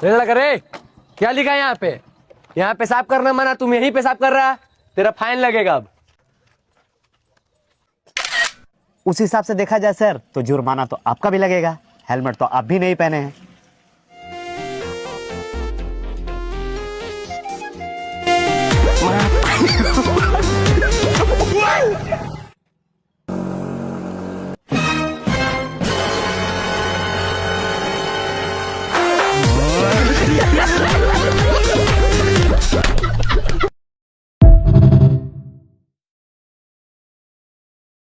करे क्या लिखा है यहाँ पे? यहाँ पेशाब करना मना, तुम यहीं पेशाब कर रहा है, तेरा फाइन लगेगा अब। उस हिसाब से देखा जाए सर तो जुर्माना तो आपका भी लगेगा, हेलमेट तो आप भी नहीं पहने हैं।